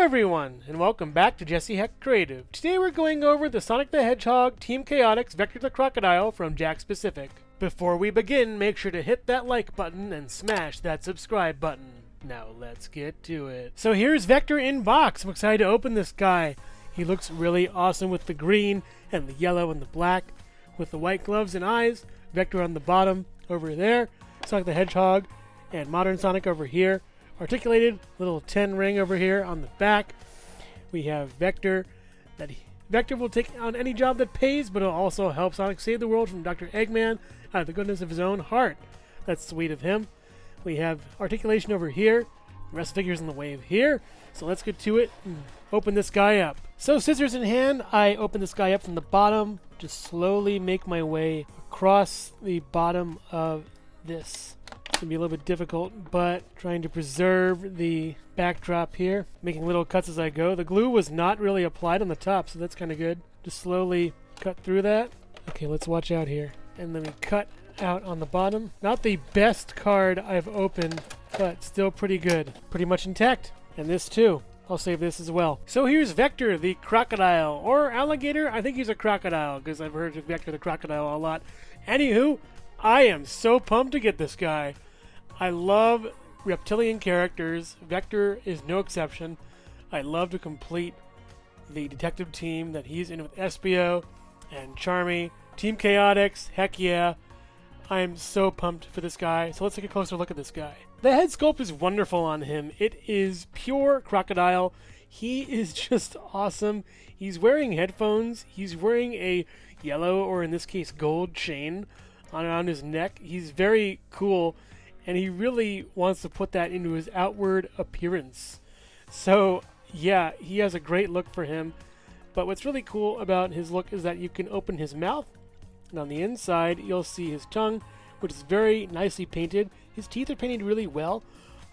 everyone, and welcome back to Jesse Hecht Creative. Today we're going over the Sonic the Hedgehog Team CHAOTIX Vector the Crocodile from Jakks Pacific. Before we begin, make sure to hit that like button and smash that subscribe button. Now let's get to it. So here's Vector in box. I'm excited to open this guy. He looks really awesome with the green and the yellow and the black, with the white gloves and eyes. Vector on the bottom over there. Sonic the Hedgehog and Modern Sonic over here. Articulated little 10 ring over here on the back. We have Vector. Vector will take on any job that pays, but it'll also help Sonic save the world from Dr. Eggman out of the goodness of his own heart. That's sweet of him. We have Articulation over here. The rest figures in the wave here. So let's get to it and open this guy up. So scissors in hand, I open this guy up from the bottom. Just slowly make my way across the bottom of this. It's going to be a little bit difficult, but trying to preserve the backdrop here, making little cuts as I go. The glue was not really applied on the top, so that's kind of good. Just slowly cut through that. Okay, let's watch out here. And then we cut out on the bottom. Not the best card I've opened, but still pretty good. Pretty much intact. And this too. I'll save this as well. So here's Vector the Crocodile, or Alligator. I think he's a crocodile, because I've heard of Vector the Crocodile a lot. Anywho, I am so pumped to get this guy. I love reptilian characters. Vector is no exception. I love to complete the detective team that he's in with Espio and Charmy. Team CHAOTIX, heck yeah. I am so pumped for this guy. So let's take a closer look at this guy. The head sculpt is wonderful on him. It is pure crocodile. He is just awesome. He's wearing headphones. He's wearing a yellow, or in this case gold, chain around his neck. He's very cool. And he really wants to put that into his outward appearance. So, yeah, he has a great look for him. But what's really cool about his look is that you can open his mouth. And on the inside, you'll see his tongue, which is very nicely painted. His teeth are painted really well.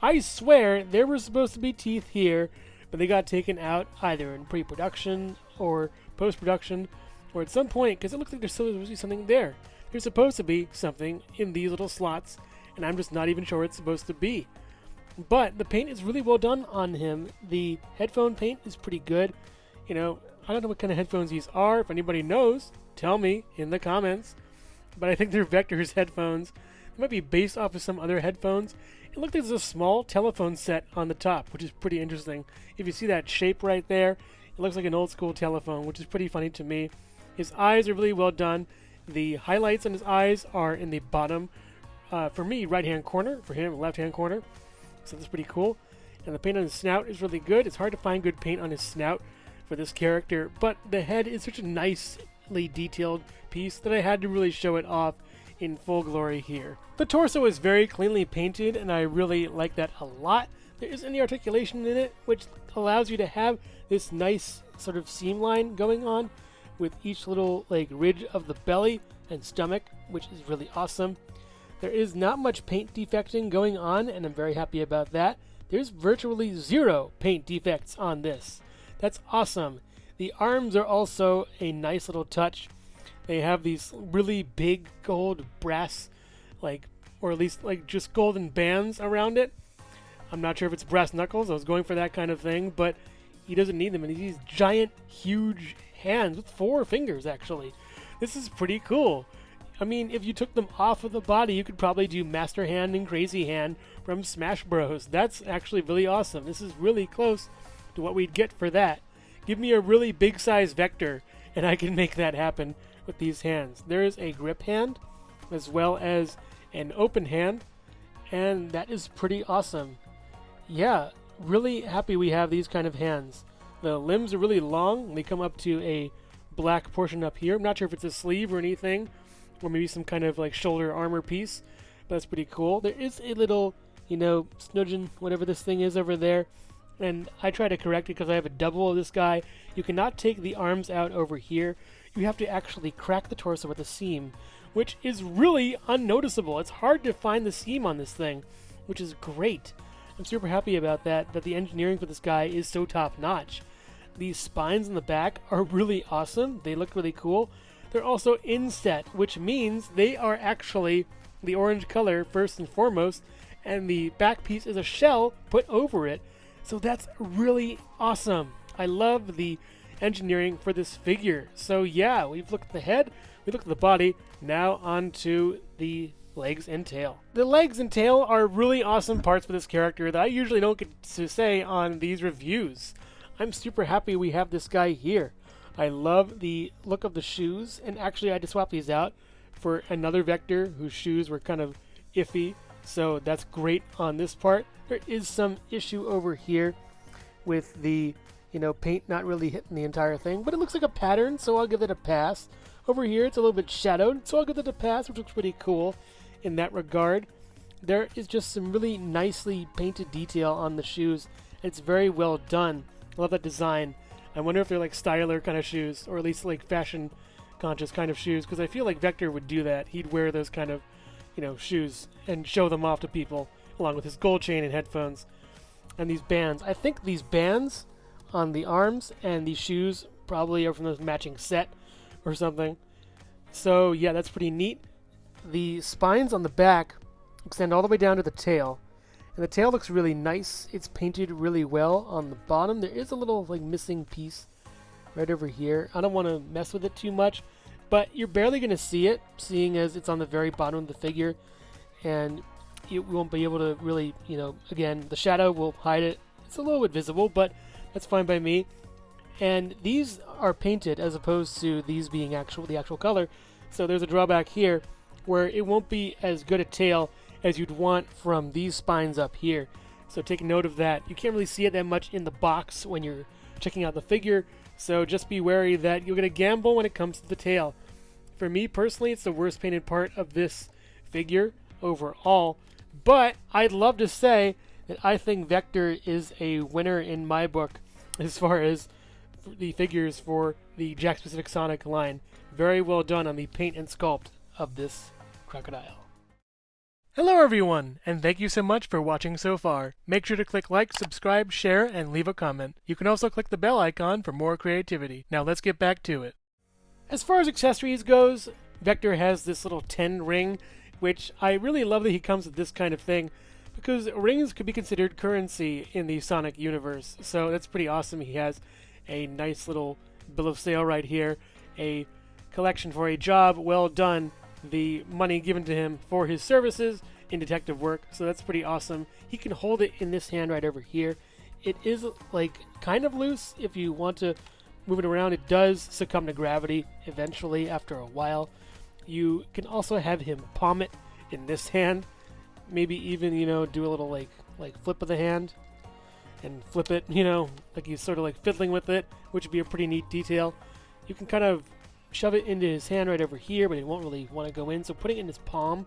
I swear there were supposed to be teeth here, but they got taken out either in pre-production or post-production, or at some point, because it looks like there's still supposed to be something there. There's supposed to be something in these little slots, and I'm just not even sure what it's supposed to be. But the paint is really well done on him. The headphone paint is pretty good. You know, I don't know what kind of headphones these are. If anybody knows, tell me in the comments. But I think they're Vector's headphones. They might be based off of some other headphones. It looks like there's a small telephone set on the top, which is pretty interesting. If you see that shape right there, it looks like an old school telephone, which is pretty funny to me. His eyes are really well done. The highlights on his eyes are in the bottom. For me, right-hand corner. For him, left-hand corner. So that's pretty cool. And the paint on his snout is really good. It's hard to find good paint on his snout for this character, but the head is such a nicely detailed piece that I had to really show it off in full glory here. The torso is very cleanly painted, and I really like that a lot. There isn't any articulation in it, which allows you to have this nice sort of seam line going on with each little ridge of the belly and stomach, which is really awesome. There is not much paint defecting going on, and I'm very happy about that. There's virtually zero paint defects on this. That's awesome. The arms are also a nice little touch. They have these really big gold brass, or at least just golden bands around it. I'm not sure if it's brass knuckles. I was going for that kind of thing, but he doesn't need them. And these giant, huge hands with 4 fingers, actually. This is pretty cool. I mean, if you took them off of the body, you could probably do Master Hand and Crazy Hand from Smash Bros. That's actually really awesome. This is really close to what we'd get for that. Give me a really big size Vector, and I can make that happen with these hands. There is a grip hand, as well as an open hand, and that is pretty awesome. Yeah, really happy we have these kind of hands. The limbs are really long. They come up to a black portion up here. I'm not sure if it's a sleeve or anything, or maybe some kind of shoulder armor piece, but that's pretty cool. There is a little, snudgeon, whatever this thing is over there, and I try to correct it because I have a double of this guy. You cannot take the arms out over here. You have to actually crack the torso with a seam, which is really unnoticeable. It's hard to find the seam on this thing, which is great. I'm super happy about that the engineering for this guy is so top-notch. These spines in the back are really awesome. They look really cool. They're also inset, which means they are actually the orange color first and foremost, and the back piece is a shell put over it. So that's really awesome. I love the engineering for this figure. So yeah, we've looked at the head, we looked at the body, now on to the legs and tail. The legs and tail are really awesome parts for this character that I usually don't get to say on these reviews. I'm super happy we have this guy here. I love the look of the shoes, and actually I had to swap these out for another Vector whose shoes were kind of iffy, so that's great on this part. There is some issue over here with the, paint not really hitting the entire thing, but it looks like a pattern, so I'll give it a pass. Over here it's a little bit shadowed, so I'll give it a pass, which looks pretty cool in that regard. There is just some really nicely painted detail on the shoes. It's very well done. I love that design. I wonder if they're like styler kind of shoes, or at least like fashion conscious kind of shoes, because I feel like Vector would do that. He'd wear those kind of, shoes and show them off to people, along with his gold chain and headphones. And these bands. I think these bands on the arms and these shoes probably are from the matching set or something. So yeah, that's pretty neat. The spines on the back extend all the way down to the tail. And the tail looks really nice. It's painted really well on the bottom. There is a little missing piece right over here. I don't want to mess with it too much, but you're barely going to see it, seeing as it's on the very bottom of the figure, and you won't be able to really, again, the shadow will hide it. It's a little bit visible, but that's fine by me. And these are painted as opposed to these being the actual color. So there's a drawback here where it won't be as good a tail as you'd want from these spines up here. So take note of that. You can't really see it that much in the box when you're checking out the figure, so just be wary that you're going to gamble when it comes to the tail. For me personally, it's the worst painted part of this figure overall, but I'd love to say that I think Vector is a winner in my book as far as the figures for the Jakks Pacific Sonic line. Very well done on the paint and sculpt of this crocodile. Hello everyone, and thank you so much for watching so far. Make sure to click like, subscribe, share, and leave a comment. You can also click the bell icon for more creativity. Now let's get back to it. As far as accessories goes, Vector has this little 10 ring, which I really love that he comes with this kind of thing, because rings could be considered currency in the Sonic universe, so that's pretty awesome. He has a nice little bill of sale right here, a collection for a job well done, the money given to him for his services in detective work, so that's pretty awesome. He can hold it in this hand right over here. It is kind of loose. If you want to move it around, it does succumb to gravity eventually after a while. You can also have him palm it in this hand, maybe even do a little like flip of the hand and flip it, like he's sort of fiddling with it, which would be a pretty neat detail. You can kind of shove it into his hand right over here, but it won't really want to go in, so putting it in his palm,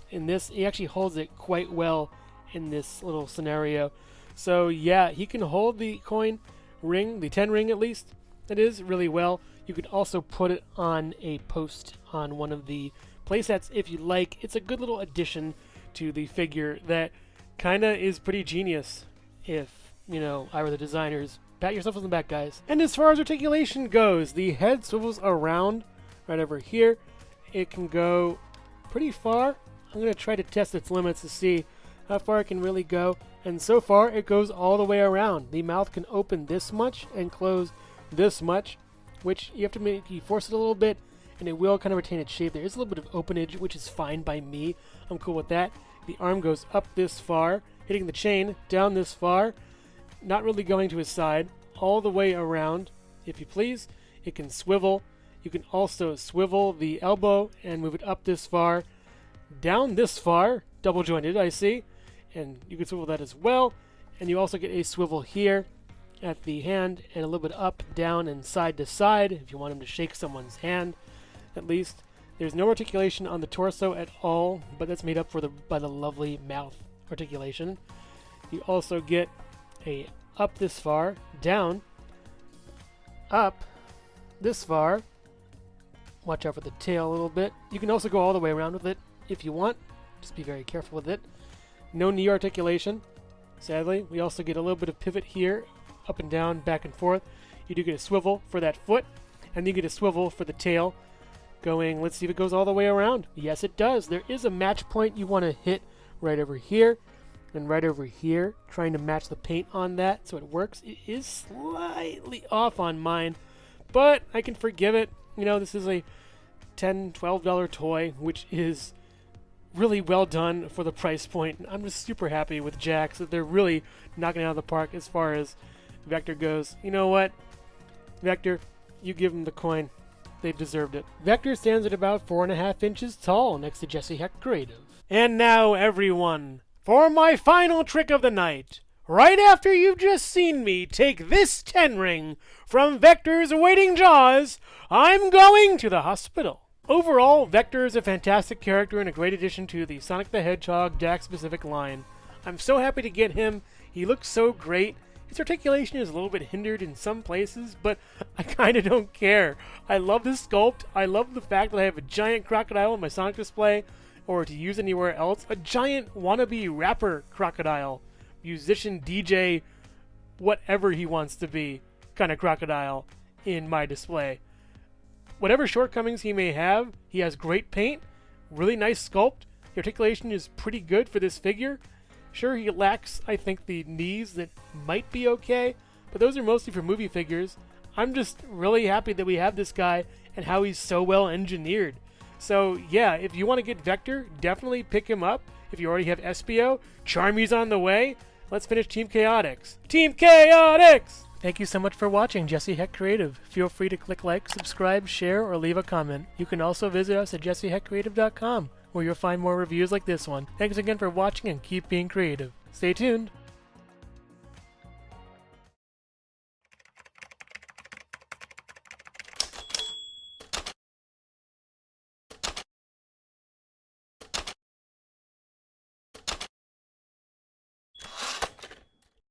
he actually holds it quite well in this little scenario. So yeah, he can hold the coin ring, the 10 ring at least, it is really well. You could also put it on a post on one of the playsets if you like. It's a good little addition to the figure that kinda is pretty genius if, I were the designers. Pat yourself on the back, guys. And as far as articulation goes, the head swivels around right over here. It can go pretty far. I'm going to try to test its limits to see how far it can really go. And so far, it goes all the way around. The mouth can open this much and close this much, which you have to force it a little bit, and it will kind of retain its shape. There is a little bit of openage, which is fine by me. I'm cool with that. The arm goes up this far, hitting the chain, down this far, not really going to his side, all the way around, if you please. It can swivel. You can also swivel the elbow and move it up this far, down this far, double jointed, I see, and you can swivel that as well. And you also get a swivel here at the hand, and a little bit up, down, and side to side if you want him to shake someone's hand, at least. There's no articulation on the torso at all, but that's made up for by the lovely mouth articulation. You also get a up this far, down, up this far. Watch out for the tail a little bit. You can also go all the way around with it if you want. Just be very careful with it. No knee articulation, sadly. We also get a little bit of pivot here, up and down, back and forth. You do get a swivel for that foot, and you get a swivel for the tail. Let's see if it goes all the way around. Yes, it does. There is a match point you want to hit right over here. and right over here, trying to match the paint on that so it works. It is slightly off on mine, but I can forgive it. You know, this is a $10, $12 toy, which is really well done for the price point. I'm just super happy with Jakks that they're really knocking it out of the park as far as Vector goes. You know what? Vector, you give them the coin. They've deserved it. Vector stands at about 4.5 inches tall next to Jesse Hecht Creative. And now, everyone, for my final trick of the night. Right after you've just seen me take this 10 ring from Vector's waiting jaws, I'm going to the hospital. Overall, Vector is a fantastic character and a great addition to the Sonic the Hedgehog Jakks-specific line. I'm so happy to get him. He looks so great. His articulation is a little bit hindered in some places, but I kind of don't care. I love this sculpt. I love the fact that I have a giant crocodile in my Sonic display, or to use anywhere else, a giant wannabe rapper crocodile, musician, DJ, whatever he wants to be, kind of crocodile in my display. Whatever shortcomings he may have, he has great paint, really nice sculpt. The articulation is pretty good for this figure. Sure, he lacks, I think, the knees that might be okay, but those are mostly for movie figures. I'm just really happy that we have this guy and how he's so well engineered. So yeah, if you want to get Vector, definitely pick him up. If you already have Espio, Charmy's on the way. Let's finish Team CHAOTIX. Team CHAOTIX! Thank you so much for watching Jesse Hecht Creative. Feel free to click like, subscribe, share, or leave a comment. You can also visit us at jessehechtcreative.com, where you'll find more reviews like this one. Thanks again for watching and keep being creative. Stay tuned.